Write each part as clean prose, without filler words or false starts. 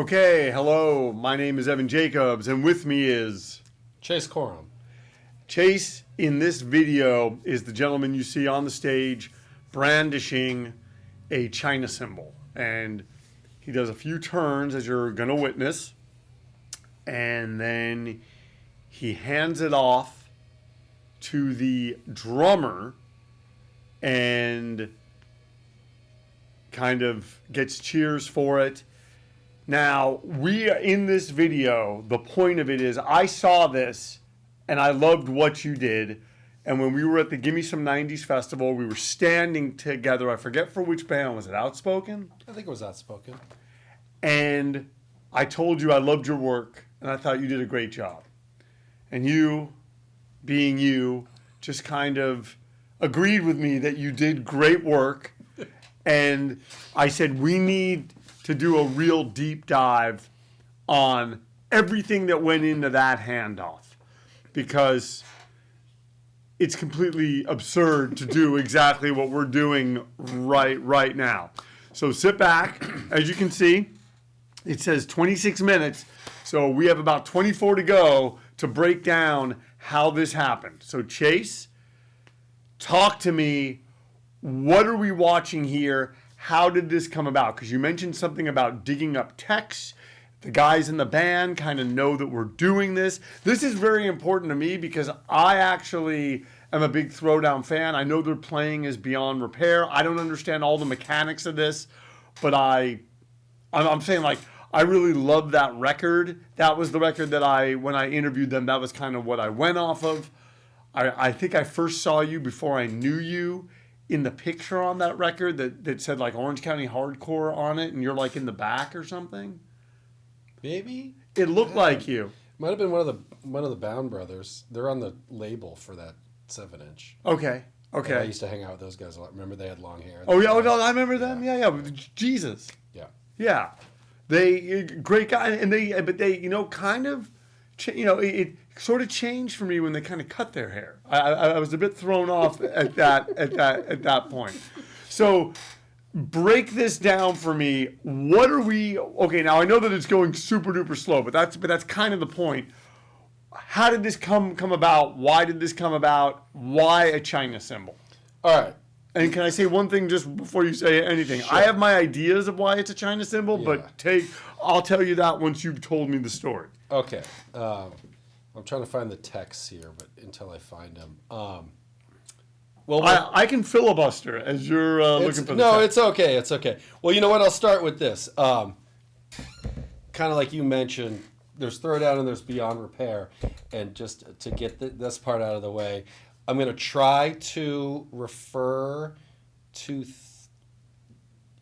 Okay, hello, my name is Evan Jacobs, and with me is... Chase Corum. Chase, in this video, is the gentleman you see on the stage brandishing a China cymbal. And he does a few turns, as you're going to witness, and then he hands it off to the drummer and kind of gets cheers for it. Now, we are in this video, the point of it is I saw this and I loved what you did. And when we were at the Gimme Some 90s Festival, we were standing together. I forget for which band. Was it Outspoken? I think it was Outspoken. And I told you I loved your work and I thought you did a great job. And you, being you, just kind of agreed with me that you did great work. And I said, we need to do a real deep dive on everything that went into that handoff, because it's completely absurd to do exactly what we're doing right now. So sit back. As you can see, it says 26 minutes. So we have about 24 to go to break down how this happened. So Chase, talk to me. What are we watching here? How did this come about? Because you mentioned something about digging up text. The guys in the band kind of know that we're doing this. This is very important to me because I actually am a big Throwdown fan. I know their playing is beyond repair. I don't understand all the mechanics of this, but I'm saying, like, I really love that record. That was the record that when I interviewed them, that was kind of what I went off of. I think I first saw you before I knew you in the picture on that record that said like Orange County Hardcore on it, and you're like in the back or something. Maybe it looked like you. Might have been one of the Bound brothers. They're on the label for that 7-inch. Okay. And I used to hang out with those guys a lot. Remember they had long hair. Oh yeah, no, I remember them. Yeah. Jesus. Yeah. They great guy, and they kind of, it sort of changed for me when they kind of cut their hair. I was a bit thrown off at that point. So break this down for me. What are we? Okay, now I know that it's going super duper slow, but that's kind of the point. How did this come about? Why did this come about? Why a China cymbal? All right. And can I say one thing just before you say anything? Sure. I have my ideas of why it's a China cymbal, Yeah. but I'll tell you that once you've told me the story. Okay. I'm trying to find the texts here, but until I find them. I can filibuster as you're looking for the No, text. it's okay. Well, you know what? I'll start with this. Kind of like you mentioned, there's Throwdown and there's Beyond Repair. And just to get this part out of the way, I'm going to try to refer to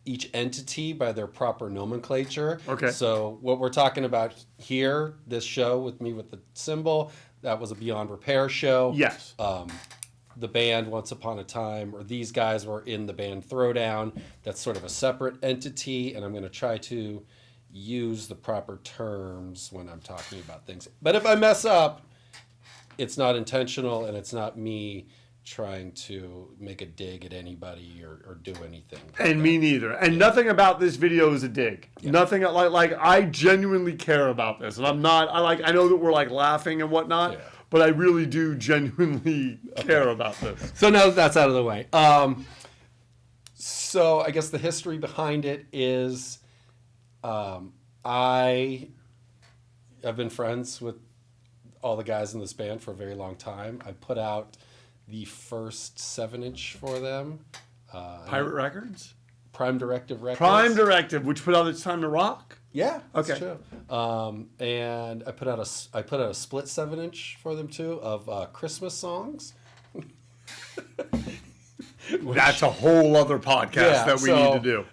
each entity by their proper nomenclature. Okay. So what we're talking about here, this show with me with the cymbal, that was a Beyond Repair show. Yes. The band Once Upon a Time, or these guys were in the band Throwdown. That's sort of a separate entity, and I'm going to try to use the proper terms when I'm talking about things. But if I mess up, it's not intentional, and it's not me trying to make a dig at anybody or do anything. And me neither. And nothing about this video is a dig. Yeah. Nothing like I genuinely care about this. And I know that we're like laughing and whatnot, but I really do genuinely care about this. So now that's out of the way. So I guess the history behind it is I have been friends with all the guys in this band for a very long time. I put out the first 7-inch for them. Pirate Records? Prime Directive Records. Prime Directive, which put out It's Time to Rock? Yeah, that's Okay. true. And I put out a split 7-inch for them too of Christmas songs. That's a whole other podcast that we need to do.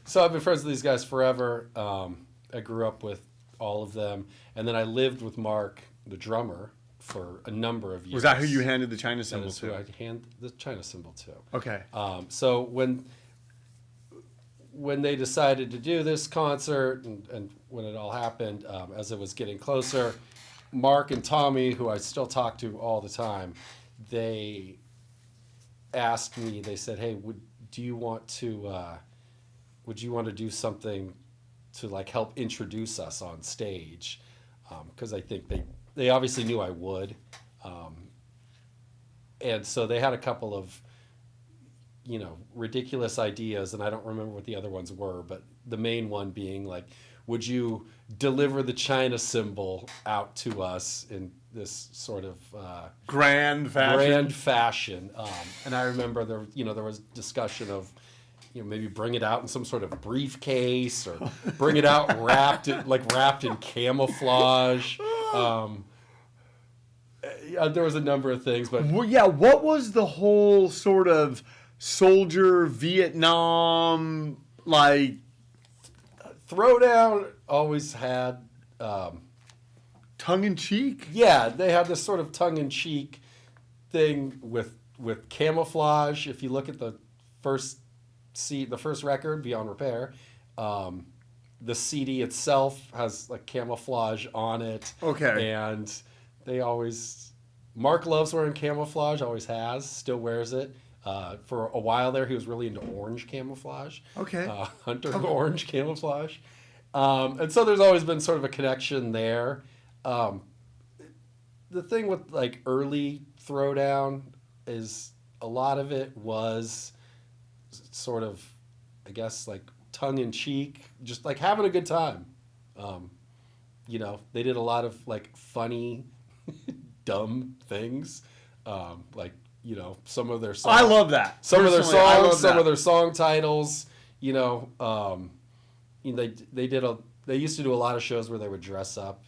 So I've been friends with these guys forever. I grew up with all of them, and then I lived with Mark, the drummer, for a number of years. Was that who you handed the China That cymbal is who to? I hand the China cymbal to. Okay. So when they decided to do this concert and when it all happened, as it was getting closer, Mark and Tommy, who I still talk to all the time, they asked me, they said, hey, would you want to do something to like help introduce us on stage, because I think they obviously knew I would, and so they had a couple of ridiculous ideas, and I don't remember what the other ones were, but the main one being like, would you deliver the China cymbal out to us in this sort of Grand fashion. And I remember there was discussion of maybe bring it out in some sort of briefcase or bring it out wrapped in camouflage. There was a number of things, but Well, yeah, what was the whole sort of soldier Vietnam like Throwdown always had tongue in cheek? yeah, they had this sort of tongue-in-cheek thing with camouflage. If you look at the first record, Beyond Repair, the CD itself has like camouflage on it. Okay. And they always, Mark loves wearing camouflage, always has, still wears it. For a while there, he was really into orange camouflage. Okay. Hunter orange camouflage. And so there's always been sort of a connection there. The thing with like early Throwdown is a lot of it was sort of, I guess, like tongue in cheek, just like having a good time. They did a lot of like funny, dumb things. Some of their songs. I love that. Some of their Personally, I love songs, some that. of their song titles. They used to do a lot of shows where they would dress up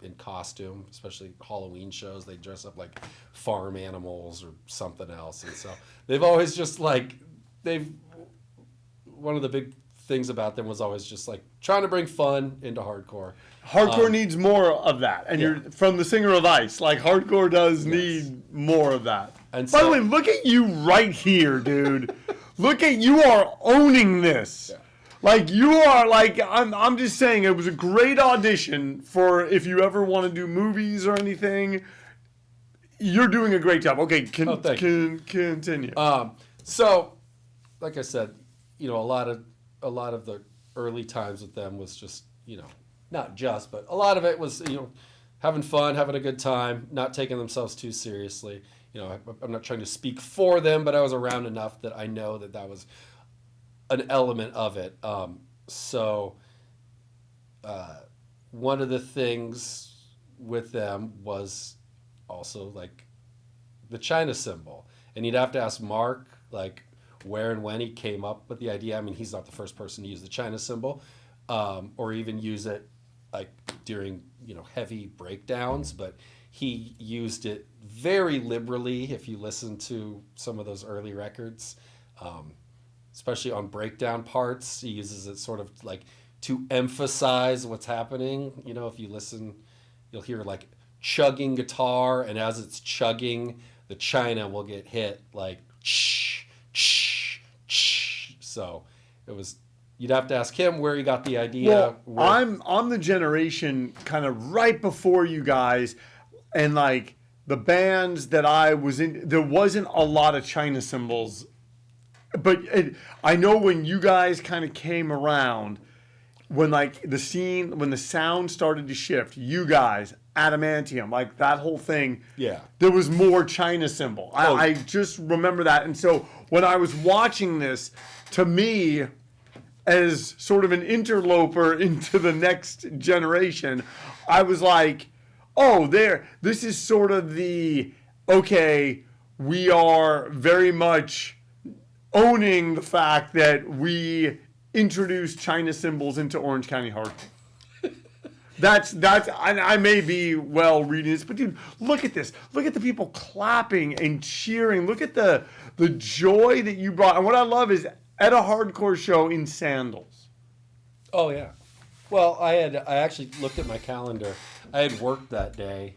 in costume, especially Halloween shows. They dress up like farm animals or something else, and so they've always just like one of the big things about them was always just like trying to bring fun into hardcore. Hardcore needs more of that. And you're from the Singer of Ice. Like, hardcore does need more of that. And By the so- way, look at you right here, dude. You are owning this. Yeah. Like, you are, like, I'm just saying, it was a great audition for if you ever want to do movies or anything. You're doing a great job. Okay, thank you. Continue. So, like I said, a lot of the early times with them was just, not just, but a lot of it was, having fun, having a good time, not taking themselves too seriously. I'm not trying to speak for them, but I was around enough that I know that was an element of it. One of the things with them was also like the China cymbal, and you'd have to ask Mark like where and when he came up with the idea. I mean, he's not the first person to use the China cymbal, or even use it like during heavy breakdowns, but he used it very liberally. If you listen to some of those early records, especially on breakdown parts, he uses it sort of like to emphasize what's happening. If you listen, you'll hear like chugging guitar, and as it's chugging, the China will get hit like shh, shh, shh. So it was. You'd have to ask him where he got the idea. Well, I'm the generation kind of right before you guys, and like the bands that I was in, there wasn't a lot of China cymbals, but I know when you guys kind of came around, when like the scene, when the sound started to shift, you guys, Adamantium, like that whole thing. Yeah. There was more China cymbal. I just remember that, and so when I was watching this, to me, as sort of an interloper into the next generation, I was like, oh, this is sort of we are very much owning the fact that we introduced China cymbals into Orange County hardcore. I may be well reading this, but dude, look at this. Look at the people clapping and cheering. Look at the joy that you brought. And what I love is at a hardcore show in sandals. Oh yeah. Well, I actually looked at my calendar. I had worked that day,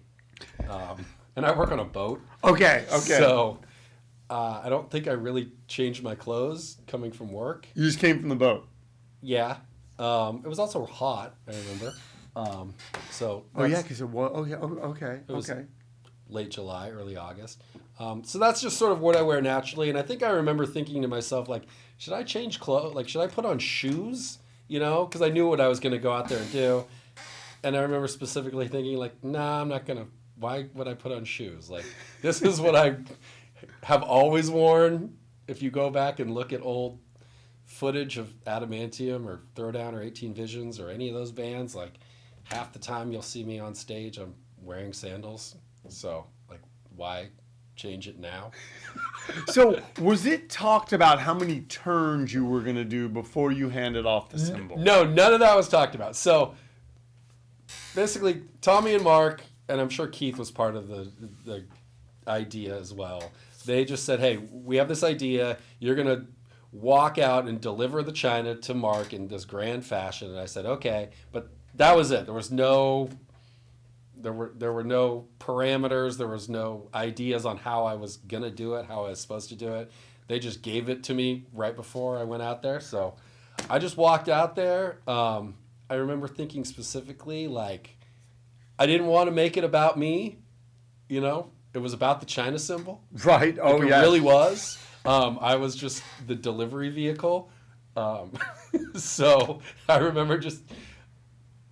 and I work on a boat. Okay. So I don't think I really changed my clothes coming from work. You just came from the boat. Yeah. It was also hot, I remember. Because it was. Oh yeah. Okay. It was late July, early August. So that's just sort of what I wear naturally. And I think I remember thinking to myself, like, should I change clothes? Like, should I put on shoes you know, because I knew what I was going to go out there and do. And I remember specifically thinking, like, nah, I'm not going to, why would I put on shoes? Like, this is what I have always worn. If you go back and look at old footage of Adamantium or Throwdown or 18 Visions or any of those bands, like, half the time you'll see me on stage, I'm wearing sandals. So, like, why change it now? So, was it talked about how many turns you were going to do before you handed off the cymbal? No, none of that was talked about. So, basically, Tommy and Mark, and I'm sure Keith was part of the idea as well. They just said, hey, we have this idea. You're going to walk out and deliver the china to Mark in this grand fashion. And I said, okay. But that was it. There was no... There were no parameters. There was no ideas on how I was going to do it, how I was supposed to do it. They just gave it to me right before I went out there. So I just walked out there. I remember thinking specifically, like, I didn't want to make it about me. You know, it was about the China symbol. Right. Oh, like, yeah. It really was. I was just the delivery vehicle. So I remember just,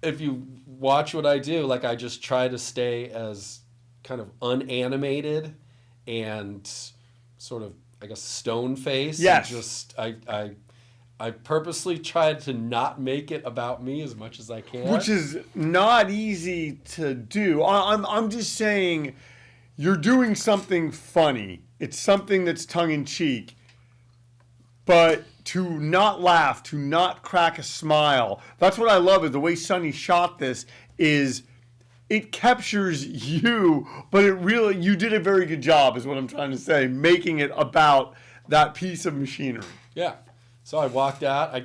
if you watch what I do, like, I just try to stay as kind of unanimated and sort of, I guess, stone faced. Yes. Just I purposely tried to not make it about me as much as I can. Which is not easy to do. I'm just saying, you're doing something funny. It's something that's tongue in cheek. But to not laugh, to not crack a smile, that's what I love is the way Sonny shot this is it captures you, but it really, you did a very good job is what I'm trying to say, making it about that piece of machinery. Yeah. So I walked out. I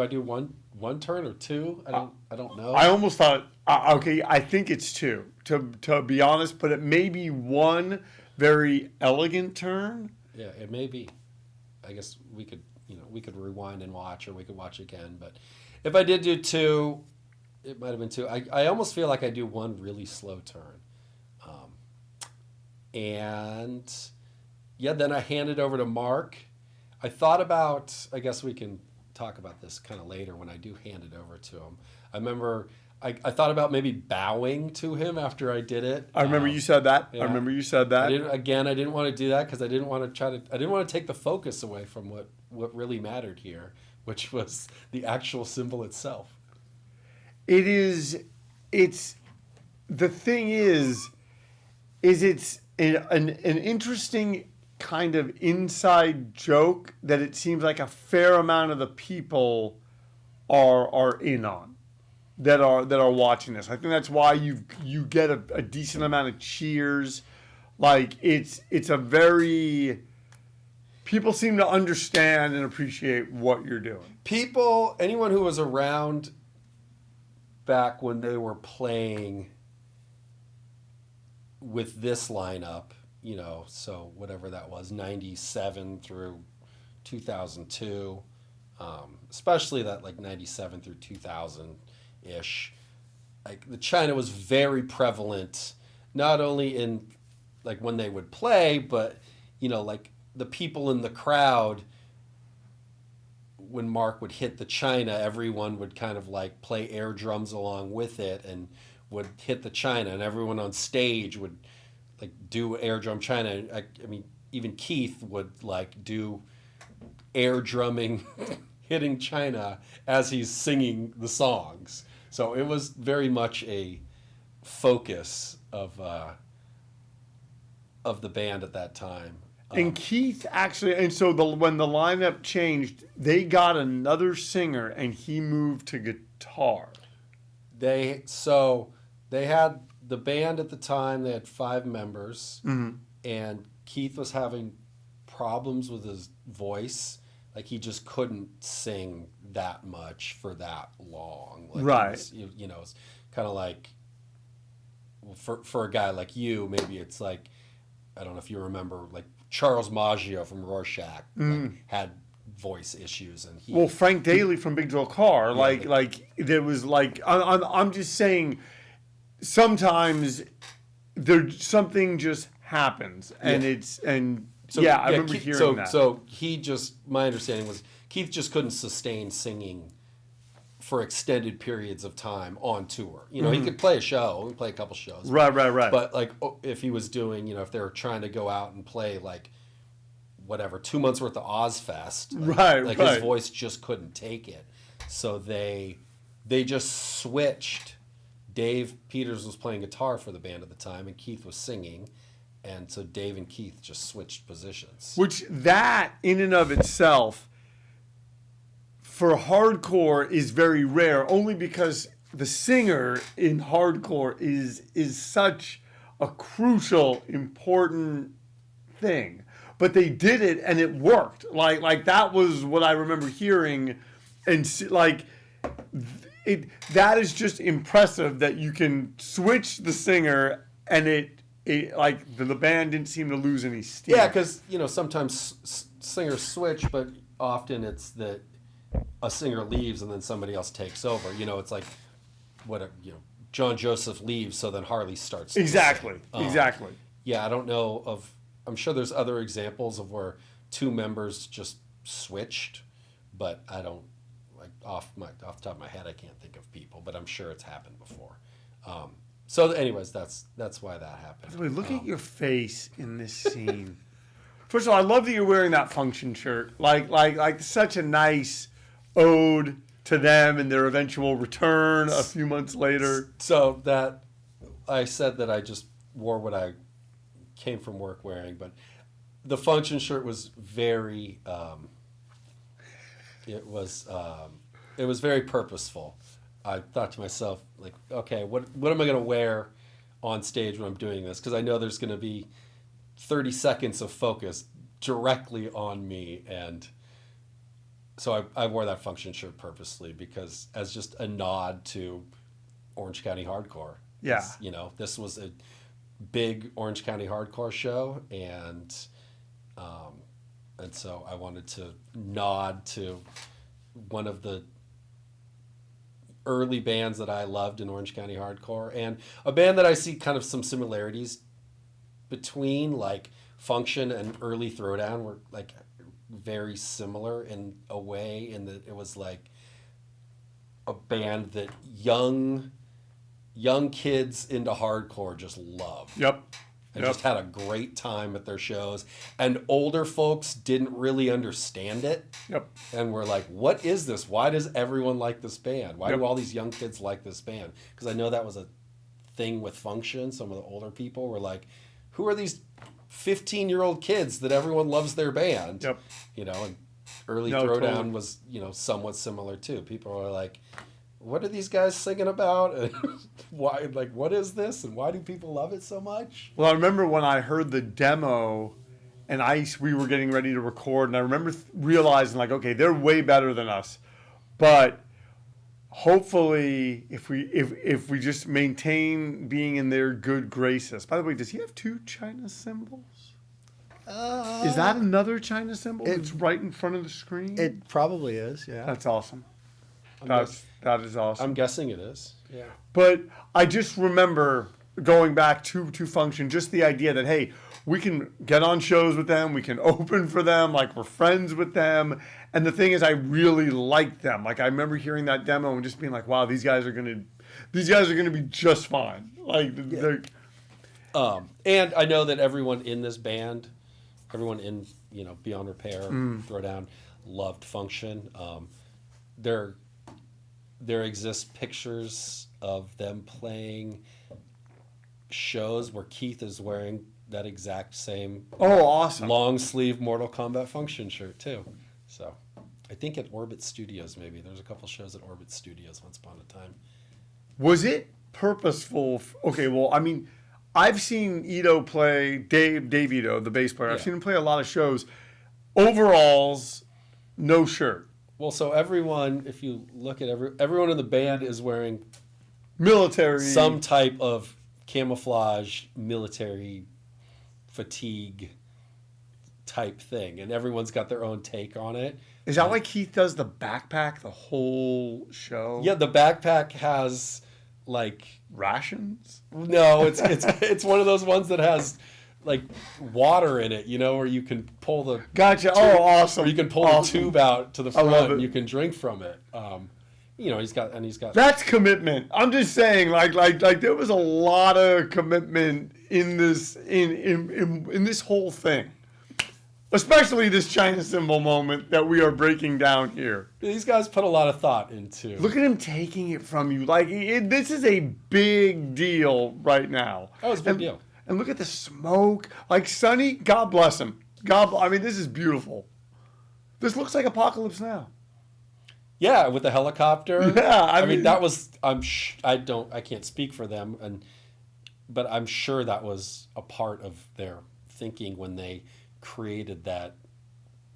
do one turn or two? I don't know. I almost thought, okay, I think it's two, to be honest, but it may be one very elegant turn. Yeah, it may be. I guess we could rewind and watch, or we could watch again. But if I did do two, it might have been two. I almost feel like I do one really slow turn. And yeah, then I hand it over to Mark. I thought about, I guess we can talk about this kind of later when I do hand it over to him. I remember I thought about maybe bowing to him after I did it. I remember you said that. Yeah. I remember you said that. I didn't want to do that because I didn't want to take the focus away from what really mattered here, which was the actual symbol itself. It's the thing is it's an interesting kind of inside joke that it seems like a fair amount of the people are in on that are watching this. I think that's why you get a decent amount of cheers. Like it's a very, people seem to understand and appreciate what you're doing. People, anyone who was around back when they were playing with this lineup, you know, so whatever that was, 97 through 2002, especially that like 97 through 2000-ish, like the China was very prevalent, not only in like when they would play, but, you know, like the people in the crowd, when Mark would hit the China, everyone would kind of like play air drums along with it and would hit the China, and everyone on stage would like do air drum China. I mean, even Keith would like do air drumming, hitting China as he's singing the songs. So it was very much a focus of the band at that time. And Keith actually, and so when the lineup changed, they got another singer, and he moved to guitar. They had the band at the time. They had 5 members, and Keith was having problems with his voice. Like he just couldn't sing that much for that long. Like right. You know, it's kind of like, well, for a guy like you, maybe it's like, I don't know if you remember, like Charles Maggio from Rorschach like, had voice issues, and Frank Daly from Big Drill Car, like there was like I'm just saying, sometimes something just happens, and I remember hearing that. So he just, my understanding was Keith just couldn't sustain singing for extended periods of time on tour. You know, he could play a show, play a couple shows. Right. But like if he was doing, you know, if they were trying to go out and play like whatever 2 months worth of Ozfest, like his voice just couldn't take it. So they just switched. Dave Peters was playing guitar for the band at the time, and Keith was singing. And so Dave and Keith just switched positions. Which that in and of itself for hardcore is very rare, only because the singer in hardcore is such a crucial, important thing. But they did it and it worked. Like that was what I remember hearing, and like that is just impressive that you can switch the singer and it like the band didn't seem to lose any steam. Yeah, because you know sometimes singers switch, but often it's that a singer leaves and then somebody else takes over. You know, it's like John Joseph leaves, so then Harley starts. Exactly. Yeah, I don't know of. I'm sure there's other examples of where two members just switched, but I don't like off the top of my head. I can't think of people, but I'm sure it's happened before. So, anyways, that's why that happened. By the way, look at your face in this scene. First of all, I love that you're wearing that function shirt. Like such a nice ode to them and their eventual return a few months later. So that I said that I just wore what I came from work wearing, but the function shirt was very it was very purposeful. I thought to myself, like, okay, what am I going to wear on stage when I'm doing this? Because I know there's going to be 30 seconds of focus directly on me, and so I wore that function shirt purposely because as just a nod to Orange County Hardcore. Yeah, you know, this was a big Orange County Hardcore show, and so I wanted to nod to one of the early bands that I loved in Orange County Hardcore, and a band that I see kind of some similarities between, like Function and early Throwdown were like very similar in a way, in that it was like a band that young kids into hardcore just loved. Yep. And just had a great time at their shows. And older folks didn't really understand it. Yep. And were like, what is this? Why does everyone like this band? Why do all these young kids like this band? Because I know that was a thing with Function. Some of the older people were like, who are these 15-year-old kids that everyone loves their band? Yep. You know, and early Throwdown was, you know, somewhat similar too. People were like, what are these guys singing about? And why, like, what is this? And why do people love it so much? Well, I remember when I heard the demo and we were getting ready to record, and I remember realizing, like, okay, they're way better than us. But hopefully, if we just maintain being in their good graces. By the way, does he have two China cymbals? Is that another China cymbal? It's right in front of the screen? It probably is, yeah. That's awesome. That is awesome. I'm guessing it is. Yeah. But I just remember going back to Function, just the idea that, hey, we can get on shows with them, we can open for them, like we're friends with them. And the thing is, I really liked them. Like I remember hearing that demo and just being like, wow, these guys are gonna be just fine. Like they're and I know that everyone in this band, everyone in, you know, Beyond Repair, Throwdown, loved Function. There exist pictures of them playing shows where Keith is wearing that exact same awesome long sleeve Mortal Kombat Function shirt too. So I think at Orbit Studios, maybe there's a couple shows at Orbit Studios once upon a time. Was it purposeful? Okay, well, I mean, I've seen Ito play, Dave Ito, the bass player. I've seen him play a lot of shows. Overalls, no shirt. Well, so everyone, if you look at everyone in the band is wearing military, some type of camouflage, military fatigue type thing, and everyone's got their own take on it. Is that why Keith does the backpack the whole show? Yeah, the backpack has like rations. No, it's one of those ones that has like water in it, you know, where you can pull the gotcha. Tube, awesome. Or you can pull the tube out to the front and you can drink from it. you know, he's got. That's commitment. I'm just saying, like there was a lot of commitment in this in this whole thing, especially this China symbol moment that we are breaking down here. These guys put a lot of thought into. Look at him taking it from you. Like this is a big deal right now. Oh, it's a big deal. And look at the smoke. Like Sonny, God bless him. I mean, this is beautiful. This looks like Apocalypse Now. Yeah, with the helicopter. Yeah, I mean that was. I can't speak for them, but I'm sure that was a part of their thinking when they created that,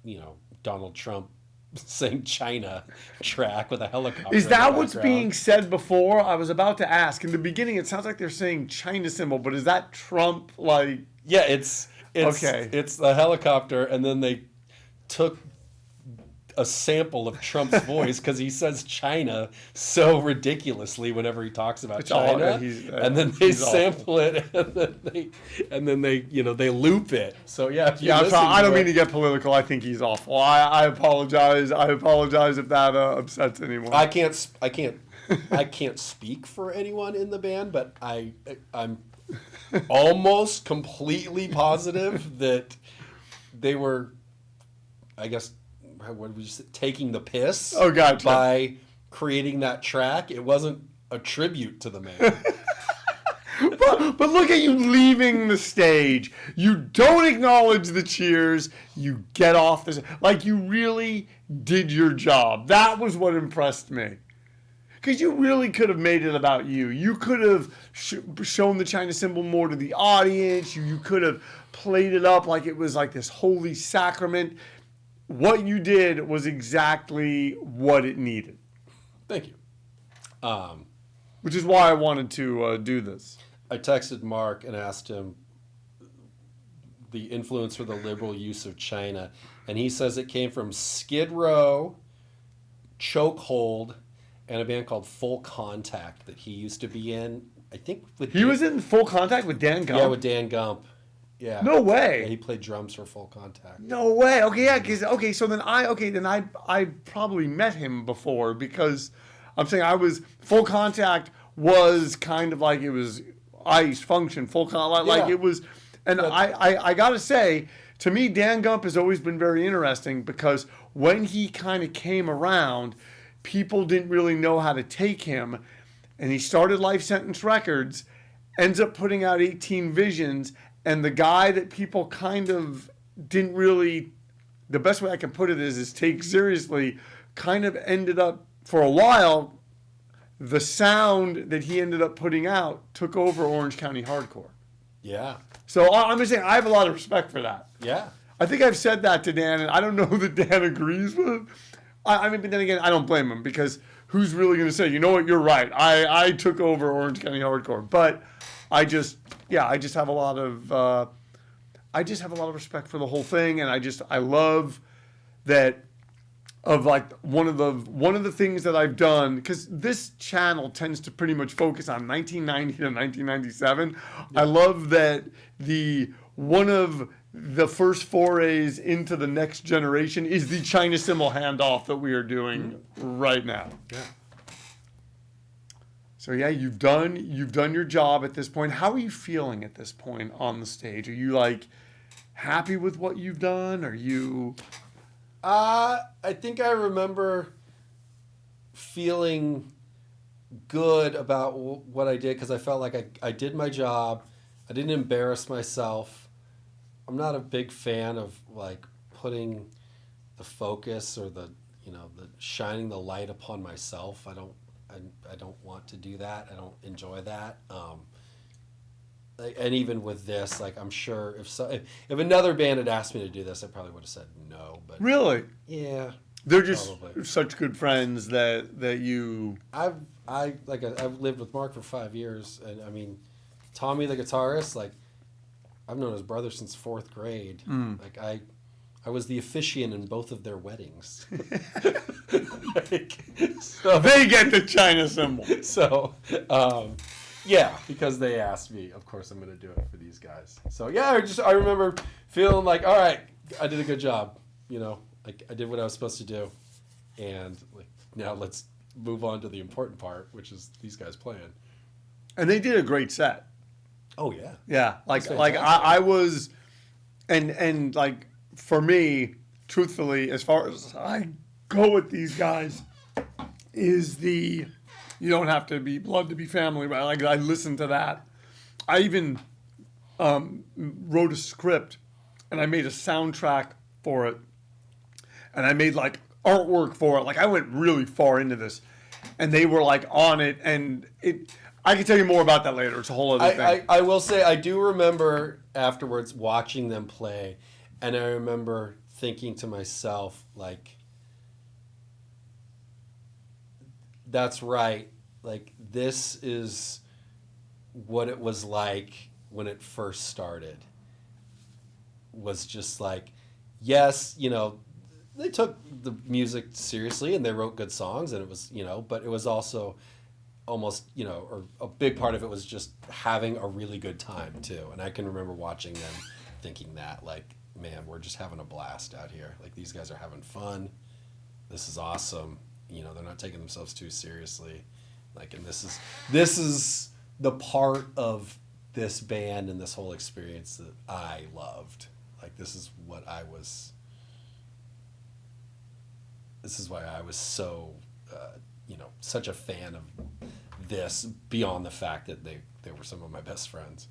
you know, Donald Trump saying China track with a helicopter. Is that what's being said before? I was about to ask. In the beginning, it sounds like they're saying China symbol, but is that Trump like? Yeah, it's okay. It's the helicopter, and then they took a sample of Trump's voice because he says China so ridiculously whenever he talks about China, and then they sample it, and then they you know they loop it. So yeah, I don't mean to get political. I think he's awful. I apologize. I apologize if that upsets anyone. I can't speak for anyone in the band, but I'm almost completely positive that they were, I guess. What would you say, taking the piss gotcha. by creating that track. It wasn't a tribute to the man. but look at you leaving the stage. You don't acknowledge the cheers. You get off this. Like you really did your job. That was what impressed me. Because you really could have made it about you. You could have shown the China symbol more to the audience. You could have played it up like it was like this holy sacrament. What you did was exactly what it needed. Thank you. Which is why I wanted to do this. I texted Mark and asked him the influence for the liberal use of China, and he says it came from Skid Row, Chokehold, and a band called Full Contact that he used to be in. I think he was in Full Contact with Dan Gump. Yeah, with Dan Gump. Yeah. No way. Yeah, he played drums for Full Contact. No way. Okay, yeah, so then I probably met him before because I'm saying Full Contact was kind of like it was Ice Function, Full Contact, like it was, and I gotta say, to me, Dan Gump has always been very interesting because when he kind of came around, people didn't really know how to take him, and he started Life Sentence Records, ends up putting out 18 Visions. And the guy that people kind of didn't really, the best way I can put it is take seriously, kind of ended up, for a while, the sound that he ended up putting out took over Orange County Hardcore. Yeah. So I'm just saying, I have a lot of respect for that. Yeah. I think I've said that to Dan, and I don't know that Dan agrees with. I mean, but then again, I don't blame him because who's really going to say, you know what, you're right. I took over Orange County Hardcore, but I just have a lot of respect for the whole thing, and I love that. Of like one of the things that I've done, because this channel tends to pretty much focus on 1990 to 1997. Yeah. I love that one of the first forays into the next generation is the China Cymbal Handoff that we are doing right now. Yeah. So yeah, you've done your job at this point. How are you feeling at this point on the stage? Are you like happy with what you've done? Are you? I think I remember feeling good about what I did because I felt like I did my job. I didn't embarrass myself. I'm not a big fan of like putting the focus or the shining the light upon myself. I don't want to do that. I don't enjoy that. And even with this, like I'm sure if another band had asked me to do this, I probably would have said no. But really, yeah, they're just such good friends that you. I've lived with Mark for 5 years, and I mean, Tommy the guitarist, like I've known his brother since 4th grade. Like I was the officiant in both of their weddings. So they get the China symbol. So. Yeah, because they asked me. Of course, I'm going to do it for these guys. So yeah, I remember feeling like, all right, I did a good job. Like I did what I was supposed to do, and like now let's move on to the important part, which is these guys playing. And they did a great set. Oh yeah. Yeah, like That's like fantastic. I was, and like for me, truthfully, as far as I go with these guys, is the you don't have to be blood to be family, right? Like I listened to that. I even wrote a script, and I made a soundtrack for it, and I made like artwork for it. Like I went really far into this, and they were like on it, and it. I can tell you more about that later. It's a whole other thing. I will say I do remember afterwards watching them play, and I remember thinking to myself like, that's right. Like this is what it was like when it first started. Was just like, yes, you know, they took the music seriously and they wrote good songs, and it was, you know, but it was also almost, you know, or a big part of it was just having a really good time too. And I can remember watching them thinking that, like, man, we're just having a blast out here. Like these guys are having fun. This is awesome. You know, they're not taking themselves too seriously. Like, and this is the part of this band and this whole experience that I loved. Like this is what I was. This is why I was so, you know, such a fan of this, beyond the fact that they were some of my best friends.